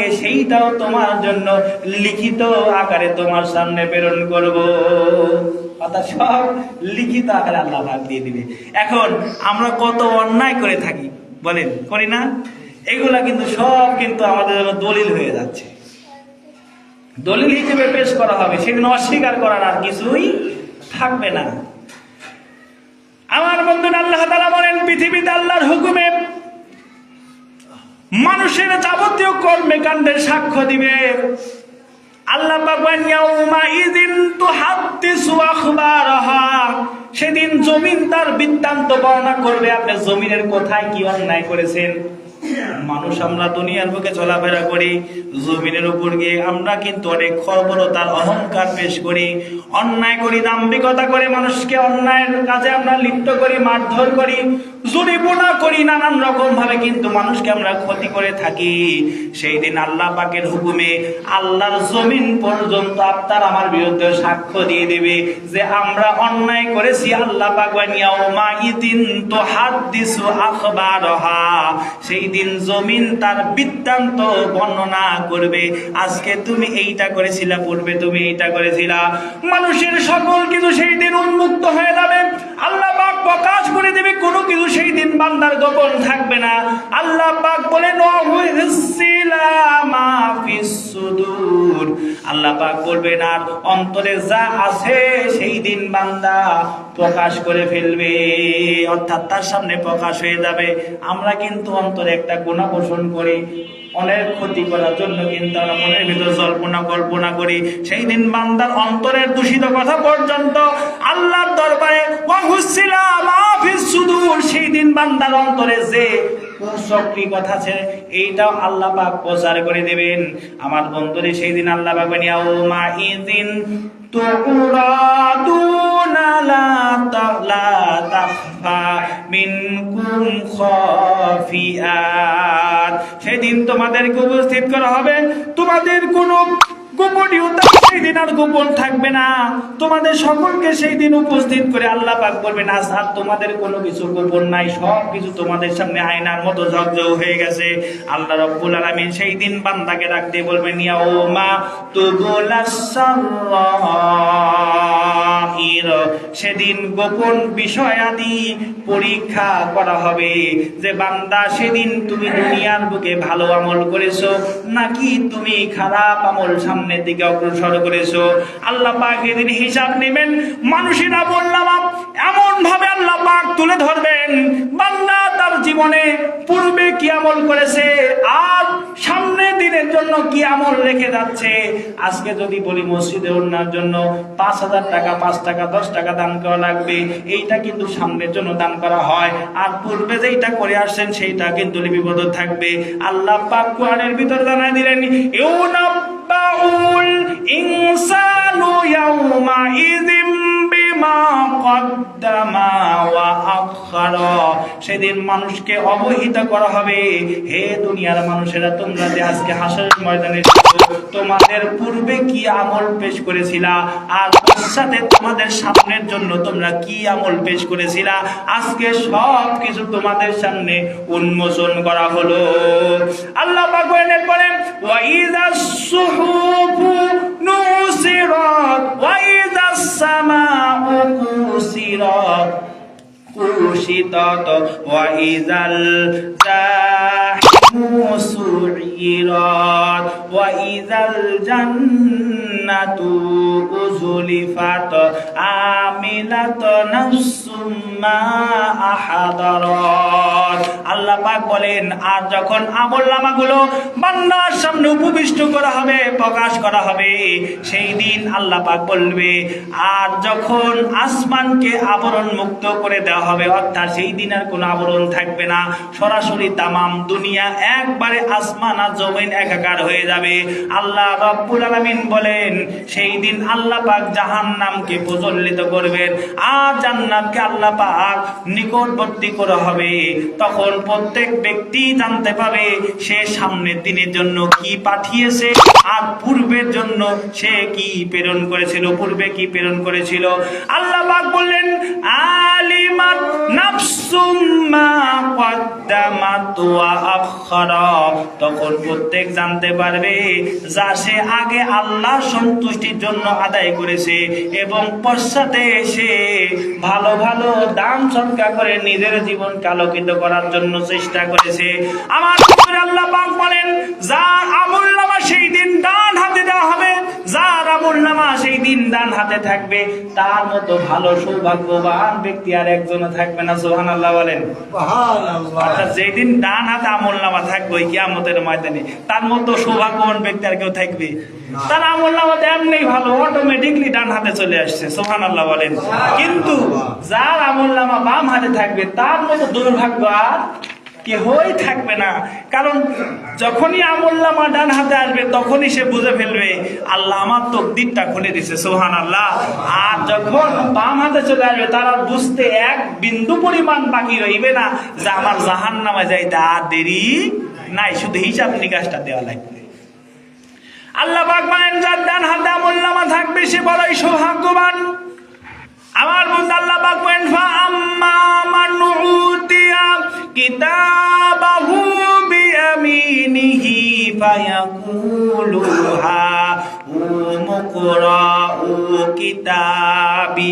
আমাকে সেইটাও তোমার জন্য লিখিত আকারে তোমার সামনে প্রেরণ করব। অর্থাৎ সব লিখিত আকারে আল্লাহ পাক দিয়ে দিবে। এখন আমরা কত অন্যায় করে থাকি বলেন, করি না? এগুলা কিন্তু সব কিন্তু আমাদের জন্য দলিল হয়ে যাচ্ছে, দলিল হিসেবে পেশ করা হবে। সেদিন অস্বীকার করার আর কিছুই থাকবে না। আমার বন্ধুরা, আল্লাহ তাআলা বলেন পৃথিবীতে আল্লাহর হুকুমে মানুষের যাবতীয় কর্মে কাণ্ডের সাক্ষ্য দিবে। আল্লাহ পাক বলেন ইয়াউমা ইযিন তুহাদ্দিসু আখবারাহা, সেদিন জমিন তার বৃত্তান্ত বর্ণনা করবে। আপনি জমিনের কোথায় কি অন্যায় করেছেন। মানুষ আমরা দুনিয়ার বুকে চলাফেরা করি, জমিনের উপর গিয়ে আমরা কিন্তু অনেক খর্বরতার অহংকার পেশ করি, অন্যায় করি, দাম্ভিকতা করে মানুষকে অন্যায়ের কাজে আমরা লিপ্ত করি, মারধর করি, জরিমানা করি, নানান রকম ভাবে কিন্তু মানুষকে আমরা ক্ষতি করে থাকি। সেই দিন আল্লাহ পাকের হুকুমে আল্লাহর জমিন পর্যন্ত আপনার আমার বিরুদ্ধে সাক্ষ্য দিয়ে দেবে যে আমরা অন্যায় করেছি। আল্লাহ পাক বলেন ইয়াউমা ইযিন তুহাদ্দিসু আখবারাহা, সেই দিন জমিন তার বৃত্তান্ত বর্ণনা করবে। আজকে তুমি এইটা করেছিলা, পূর্বে তুমি এইটা করেছিলা। মানুষের সকল কিছু সেই দিন উন্মুক্ত হয়ে যাবে, আল্লাহ পাক প্রকাশ করে দেবে, কোনো কিছু সেই দিন বান্দার গোপন থাকবে না। আল্লাহ পাক বলেন মা ফিস সুদুর, আল্লাহ পাক বলবেন আর অন্তরে যা আছে সেই দিন বান্দা প্রকাশ করে ফেলবে, অর্থাৎ তার সামনে প্রকাশ হয়ে যাবে। আমরা কিন্তু অন্তরে একটা গুনাহ পোষণ করি, অনেক ক্ষতি করার জন্য কিন্তু আমরা মনের ভিতর কল্পনা করি। সেই দিন বান্দার অন্তরের দূষিত কথা পর্যন্ত আল্লাহর দরবারে ওয়াহুসিলা মা ফিস সুদুর, সেই দিন বান্দার অন্তরে যে কুচক্রি কথা আছে এইটাও আল্লাহ পাক প্রচার করে দেবেন। আমার বন্ধুরে, সেই দিন আল্লাহ পাক বলেন ইয়াউমা ইযিন তুরাদুনা লা তাখফা মিনকুম খাফিয়াত, সেদিন তোমাদেরকে উপস্থিত করা হবে, তোমাদের কোনো গোপনীয়তা সেই দিন আর গোপন থাকবে না। তোমাদের সকলকে সেই দিন উপস্থিত করে আল্লাহ পাক বলবেন আজ আর তোমাদের কোনো কিছু গোপন নাই, সব কিছু তোমাদের সামনে আয়নার মতো ঝকঝক হয়ে গেছে। আল্লাহ রাব্বুল আলামিন সেই দিন বান্দাকে ডাক দিয়ে বলবেন ইয়াউমা তুবলাস সারাইর, সেদিন গোপন বিষয়াদি পরীক্ষা করা হবে যে বান্দা সেদিন তুমি দুনিয়ার বুকে ভালো আমল করেছো নাকি তুমি খারাপ আমল সামনের দিকে অগ্রসর করেছো। আল্লাহ পাক এদিন হিসাব নেবেন। মানুষের আমলনামা এমন ভাবে আল্লাহ পাক তুলে ধরবেন, বান্দা তার জীবনে পূর্বে কি আমল করেছে আর সামনের দিনের জন্য কি আমল রেখে যাচ্ছে। আজকে যদি বলি মসজিদে ওড়নার জন্য 5,000 টাকা, 5 টাকা, 10 টাকা দান করা লাগবে, এইটা কিন্তু সামনের জন্য দান করা হয়, আর পূর্বে যেটা করে আসছেন সেইটা কিন্তু লিপিবদ্ধ থাকবে। আল্লাহ পাক কোরআনের ভিতর জানাই দিলেন ইউনাব্বাউল ইনসানু ইয়াউমা ইযিম বিমা কদ্দামা ওয়া আখারা, সেদিন মানুষকে অবহিত করা হবে, হে দুনিয়ার মানুষেরা তোমরা যে আজকে হাসরের ময়দানে তোমাদের পূর্বে কি আমল পেশ করেছিলা আর সাথে তোমাদের সামনের জন্য তোমরা কি আমল পেশ করেছিলা, আজকে সব কিছু তোমাদের সামনে উন্মোচন করা হলো। আল্লাহ পাক বলেন পরে ওয়া ইযাস সুহুফু নুসিরাত ওয়া ইযাস সামাউ কুশিতাত ওয়া ইযাল জাহিমু সুইরাত ওয়া ইযাল জান্নাতু উযলিফাত আমিলাত নাফসুম মা আহাদারাত। আল্লাহ পাক বলেন আর যখন আমলনামাগুলো বান্দার সামনে উপবিষ্ট করা হবে, প্রকাশ করা হবে, সেই দিন আল্লাহ পাক বলবে আর যখন আসমানকে আবরণ মুক্ত করে দেওয়া হবে, অর্থাৎ সেই দিন আর কোনো আবরণ থাকবে না, সরাসরি তামাম দুনিয়া একবারে আসমান আর জমিন একাকার হয়ে যাবে। আল্লাহ রাব্বুল আলামিন বলেন সেই দিন আল্লাহ পাক জাহান্নামকে প্রজ্বলিত করবেন আর জান্নাতকে আল্লাহ পাক নিকটবর্তী করা হবে। তখন প্রত্যেক ব্যক্তি জানতে পাবে সে সামনের দিনের জন্য কি পাঠিয়েছে আর পূর্বের জন্য সে কি প্রেরণ করেছিল, পূর্বে কি প্রেরণ করেছিল। আল্লাহ পাক বললেন আলিমাত নাফসুম মা কদ্দামাত ওয়া আখখারা, তখন প্রত্যেক জানতে পারবে যা সে আগে আল্লাহর সন্তুষ্টির জন্য আদায় করেছে এবং পশ্চাতে এসে ভালো ভালো দান সদকা করে নিজের জীবনকে আলোকিত করার জন্য চেষ্টা করেছে। আমার আল্লাহ পাক বলেন, যার আমলনামা সেই দিন ডান হাতে দেওয়া হবে, যার আমলনামা সেই দিন ডান হাতে থাকবে, তার মতো ভালো সৌভাগ্যবান ব্যক্তি আর একজনও থাকবে না। সুবহানাল্লাহ বলেন। অর্থাৎ যেই দিন ডান হাতে আমলনামা থাকবে ওই কিয়ামতের ময়দানে, তার মতো সৌভাগ্যবান ব্যক্তি আর কেউ থাকবে? তার আমলনামা এমনি ভালো, অটোমেটিকলি ডান হাতে চলে আসছে। সুবহানাল্লাহ বলেন। কিন্তু যার আমলনামা বাম হাতে থাকবে তার মতো দুর্ভাগ্য আর কেহই থাকবে না। কারণ যখনই আমলনামা ডান হাতে আসবে তখনই সে বুঝে ফেলবে আল্লাহ আমার তকদিরটা খুলে দিছে। সুবহানাল্লাহ। আর যখন বাম হাতে চলে আসবে তার আর বুঝতে এক বিন্দু পরিমাণ বাকি রইবে না যে আমার জাহান্নামে যাইতে আর দেরি নাই, শুধু হিসাব নিকাশটা দেওয়া লাগবে। আল্লাহ পাক বলেন, যার ডান হাতে আমলনামা থাকবে সে বড়ই সৌভাগ্যবান। আমার বন্ধু আল্লাহ পাক বলেন, ফাআম্মা মান উতিয়া কিতাবাহু বিয়ামিনিহি ফায়াকুলু হা উমুকরাউ কিতাবি